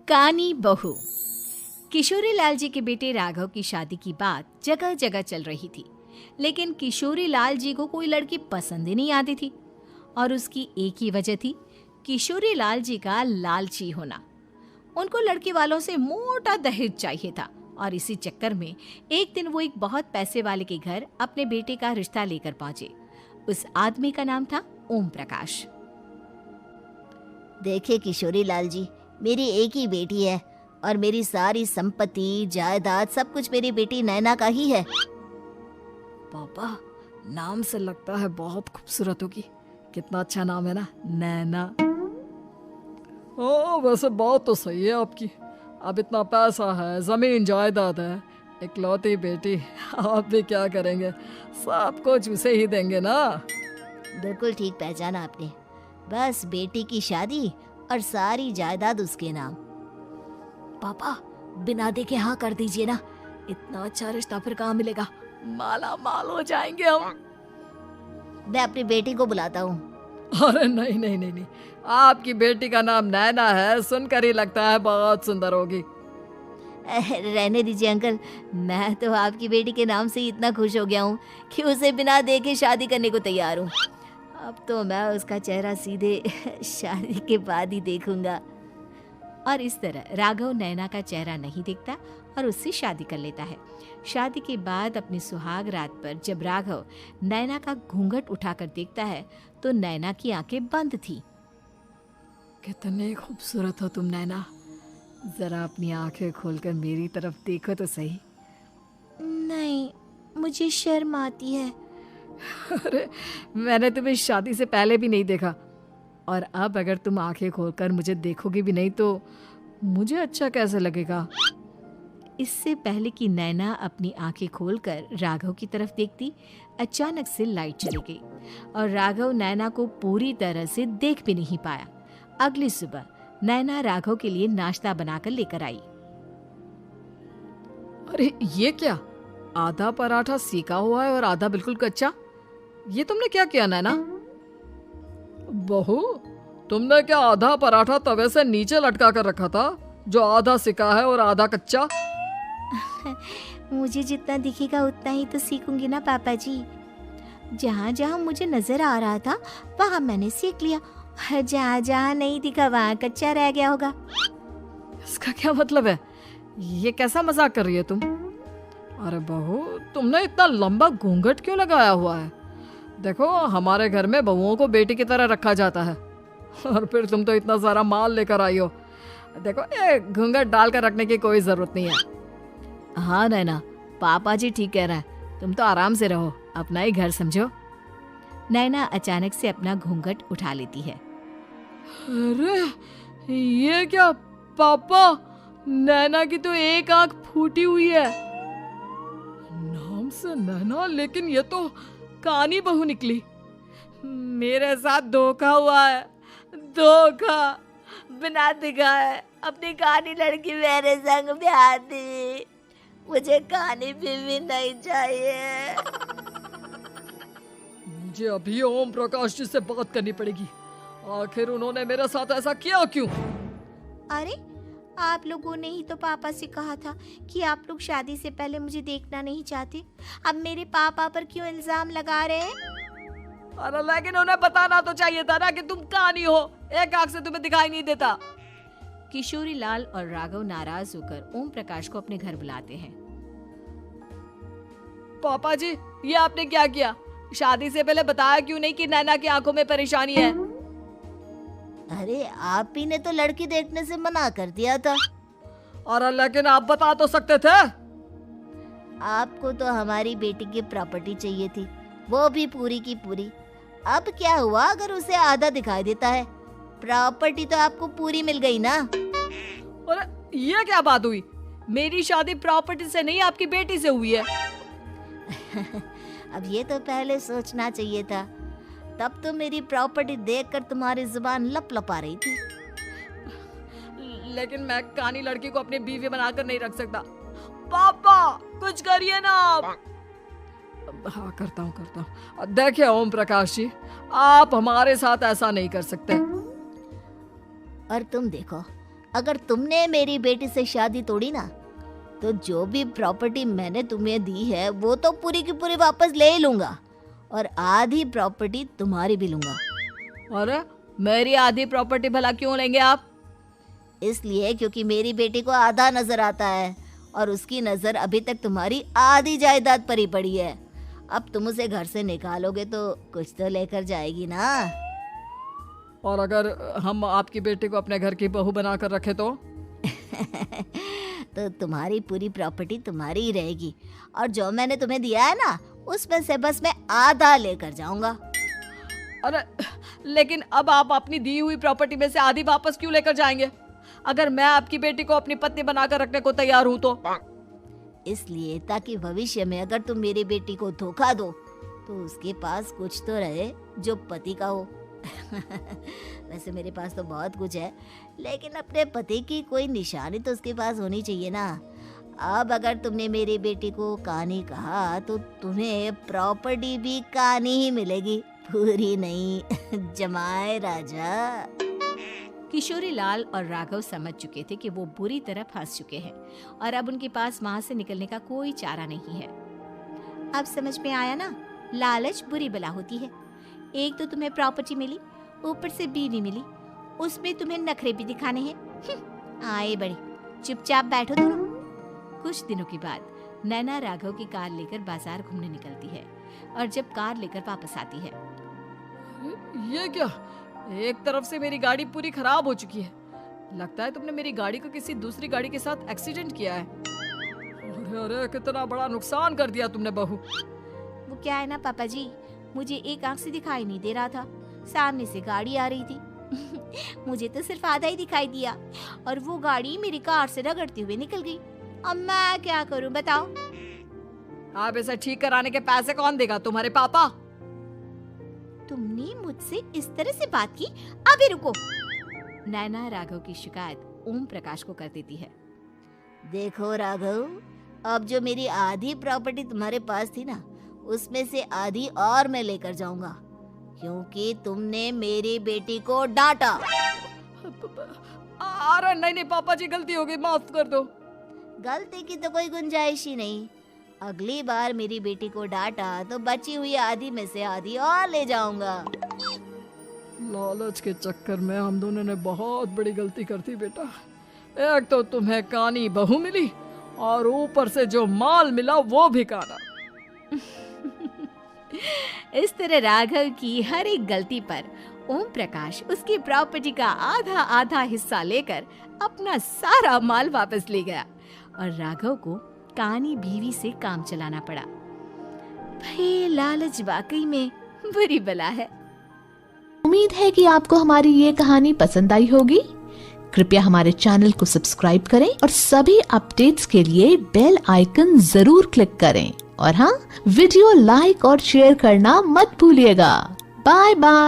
कानी बहू। किशोरी लाल जी के बेटे राघव की शादी की बात जगह जगह चल रही थी, लेकिन किशोरी लाल जी को कोई लड़की पसंद ही नहीं आती थी। और उसकी एक ही वजह थी, किशोरी लाल जी का लालची होना। उनको लड़की वालों से मोटा दहेज चाहिए था और इसी चक्कर में एक दिन वो एक बहुत पैसे वाले के घर अपने बेटे का रिश्ता लेकर पहुंचे। उस आदमी का नाम था ओम प्रकाश। देखिए किशोरी लाल जी, मेरी एक ही बेटी है और मेरी सारी संपत्ति जायदाद सब कुछ मेरी बेटी नैना का ही है। पापा, नाम से लगता है बहुत खूबसूरत होगी। कितना अच्छा नाम है ना, नैना। ओ, वैसे बात तो सही है आपकी। अब इतना पैसा है, जमीन जायदाद है, इकलौती बेटी, आप भी क्या करेंगे? सब कुछ उसे ही देंगे ना। बिल्कुल ठीक पहचाना आपने। बस बेटी की शादी और सारी जायदाद उसके नाम। पापा, बिना देखे हाँ कर दीजिए ना। इतना अच्छा रिश्ता फिर कहाँ मिलेगा? माला माल हो जाएंगे हम। मैं अपनी बेटी को बुलाता हूँ। अरे नहीं नहीं नहीं नहीं, आपकी बेटी का नाम नैना है, सुनकर ही लगता है बहुत सुंदर होगी। रहने दीजिए अंकल, मैं तो आपकी बेटी के नाम से ही इतना खुश हो गया हूँ कि उसे बिना देखे शादी करने को तैयार हूँ। अब तो मैं उसका चेहरा सीधे शादी के बाद ही देखूंगा। और इस तरह राघव नैना का चेहरा नहीं देखता और उससे शादी कर लेता है। शादी के बाद अपनी सुहाग रात पर जब राघव नैना का घूंघट उठाकर देखता है तो नैना की आंखें बंद थी। कितने खूबसूरत हो तुम नैना, जरा अपनी आंखें खोलकर मेरी तरफ देखो तो सही। नहीं, मुझे शर्म आती है। अरे, मैंने तुम्हें शादी से पहले भी नहीं देखा, और अब अगर तुम आंखें खोलकर मुझे देखोगे भी नहीं तो मुझे अच्छा कैसे लगेगा? इससे पहले कि नैना अपनी आंखें खोलकर राघव की तरफ देखती, अचानक से लाइट चली गई और राघव नैना को पूरी तरह से देख भी नहीं पाया। अगली सुबह नैना राघव के लिए नाश्ता बनाकर लेकर आई। अरे ये क्या, आधा पराठा सेका हुआ है और आधा बिल्कुल कच्चा। ये तुमने क्या किया नैना? बहू, तुमने क्या आधा पराठा तवे से नीचे लटका कर रखा था, जो आधा सेका है और आधा कच्चा? मुझे जितना दिखेगा उतना ही तो सीखूंगी ना पापा जी। जहाँ जहाँ मुझे नजर आ रहा था वहाँ मैंने सीख लिया, जहाँ जहाँ नहीं दिखा वहाँ कच्चा रह गया होगा। इसका क्या मतलब है? ये कैसा मजाक कर रही है तुम? अरे बहू, तुमने इतना लंबा घूंघट क्यों लगाया हुआ है? देखो, हमारे घर में बहुओं को बेटी की तरह रखा जाता है, और फिर तुम तो इतना सारा माल लेकर आई हो। देखो, ये घूंघट डालकर रखने की कोई जरूरत नहीं है। हाँ नैना, पापा जी ठीक कह रहा है, तुम तो आराम से रहो, अपना ही घर समझो। नैना अचानक से अपना घूंघट उठा लेती है। अरे ये क्या पापा, नैना की तो एक आंख फूटी हुई है। नाम से नैना, लेकिन ये तो कानी बहू निकली। मेरे साथ धोखा हुआ है, धोखा। बिना दिखाए अपनी कानी लड़की मेरे संग ब्याह दी। मुझे कानी भी नहीं चाहिए। मुझे अभी ओम प्रकाश जी से बात करनी पड़ेगी। आखिर उन्होंने मेरे साथ ऐसा किया क्यों? अरे, आप लोगों ने ही तो पापा से कहा था कि आप लोग शादी से पहले मुझे देखना नहीं चाहते। अब मेरे पापा पर क्यों इल्जाम लगा रहे हैं? अरे लेकिन उन्हें बताना तो चाहिए था ना कि तुम कानी हो, एक आंख से तुम्हें दिखाई नहीं देता। किशोरी लाल और राघव नाराज होकर ओम प्रकाश को अपने घर बुलाते हैं। पापा जी, ये आपने क्या किया? शादी से पहले बताया क्यों नहीं कि नैना की आंखों में परेशानी है? अरे, आप ही ने तो लड़की देखने से मना कर दिया था। और लेकिन आप बता तो सकते थे। आपको तो हमारी बेटी की प्रॉपर्टी चाहिए थी, वो भी पूरी की पूरी। अब क्या हुआ अगर उसे आधा दिखाई देता है? प्रॉपर्टी तो आपको पूरी मिल गई ना। और ये क्या बात हुई? मेरी शादी प्रॉपर्टी से नहीं, आपकी बेटी से हुई है। अब ये तो पहले सोचना चाहिए था, तब तो मेरी प्रॉपर्टी देखकर तुम्हारी जुबान लपलपा रही थी। लेकिन मैं कानी लड़की को अपनी बीवी बनाकर नहीं रख सकता। पापा, कुछ करिए ना आप। हाँ, करता हूँ। देखिए ओम प्रकाश जी, आप हमारे साथ ऐसा नहीं कर सकते। और तुम देखो, अगर तुमने मेरी बेटी से शादी तोड़ी ना, तो जो भी प्रॉपर्टी मैंने तुम्हें दी है वो तो पूरी की पूरी वापस ले ही लूंगा, और आधी प्रॉपर्टी तुम्हारी भी लूंगा। अरे मेरी आधी प्रॉपर्टी भला क्यों लेंगे आप? इसलिए क्योंकि मेरी बेटी को आधा नजर आता है और उसकी नजर अभी तक तुम्हारी आधी जायदाद पर ही पड़ी है। अब तुम उसे घर से निकालोगे तो कुछ तो लेकर जाएगी ना। और अगर हम आपकी बेटी को अपने घर की बहू बना कर रखे तो? तो तुम्हारी पूरी प्रॉपर्टी तुम्हारी ही रहेगी, और जो मैंने तुम्हें दिया है ना, उसमें से बस मैं आधा लेकर जाऊंगा। अरे लेकिन अब आप अपनी दी हुई प्रॉपर्टी में से आधी वापस क्यों लेकर जाएंगे? अगर मैं आपकी बेटी को अपनी पत्नी बनाकर रखने को तैयार हूँ तो? इसलिए ताकि भविष्य में अगर तुम मेरी बेटी को धोखा दो तो उसके पास कुछ तो रहे जो पति का हो। वैसे मेरे पास तो बहुत कुछ है, लेकिन अपने पति की कोई निशानी तो उसके पास होनी चाहिए ना। अब अगर तुमने मेरी बेटी को कानी कहा तो तुम्हें प्रॉपर्टी भी कानी ही मिलेगी, पूरी नहीं। जमाए राजा। किशोरी लाल और राघव समझ चुके थे कि वो बुरी तरह फंस चुके हैं और अब उनके पास वहां से निकलने का कोई चारा नहीं है। अब समझ में आया ना, लालच बुरी बला होती है। एक तो तुम्हें प्रॉपर्टी मिली, ऊपर से बीवी मिली, उसमें तुम्हें नखरे भी दिखाने हैं। आए बड़े, चुपचाप बैठो दोनों। कुछ दिनों के बाद नैना राघव की कार लेकर बाजार घूमने निकलती है और जब कार लेकर वापस आती है, ये क्या? एक तरफ से मेरी गाड़ी पूरी खराब हो चुकी है। लगता है तुमने मेरी गाड़ी को किसी दूसरी गाड़ी के साथ एक्सीडेंट किया है। अरे अरे कितना बड़ा नुकसान कर दिया तुमने बहू। वो क्या है ना पापा जी, मुझे एक आंख से दिखाई नहीं दे रहा था, सामने से गाड़ी आ रही थी। मुझे तो सिर्फ आधा ही दिखाई दिया और वो गाड़ी मेरी कार से रगड़ते हुए निकल गई। अब मैं क्या करूं बताओ? आप इसे ठीक कराने के पैसे कौन देगा? तुम्हारे पापा। तुमने मुझसे इस तरह से बात की? अभी रुको। नैना राघव की शिकायत ओम प्रकाश को कर देती है। देखो राघव, अब जो मेरी आधी प्रॉपर्टी तुम्हारे पास थी ना, उसमें से आधी और मैं लेकर जाऊंगा, क्योंकि तुमने मेरी बेटी को डांटा। अरे नहीं नहीं पापा जी, गलती हो गई, माफ कर दो। गलती की तो कोई गुंजाइश ही नहीं। अगली बार मेरी बेटी को डांटा तो बची हुई आधी में से आधी और ले जाऊंगा। लालच के चक्कर में हम दोनों ने बहुत बड़ी गलती कर दी बेटा। एक तो तुम्हें कानी बहू मिली और ऊपर से जो माल मिला वो भी काना। इस तरह राघव की हर एक गलती पर ओम प्रकाश उसकी प्रॉपर्टी का आधा आधा हिस्सा लेकर अपना सारा माल वापस ले गया और राघव को कानी बीवी से काम चलाना पड़ा। भाई लालच वाकई में बुरी बला है। उम्मीद है कि आपको हमारी ये कहानी पसंद आई होगी। कृपया हमारे चैनल को सब्सक्राइब करें और सभी अपडेट्स के लिए बेल आइकन जरूर क्लिक करें। और हाँ, वीडियो लाइक और शेयर करना मत भूलिएगा। Bye bye.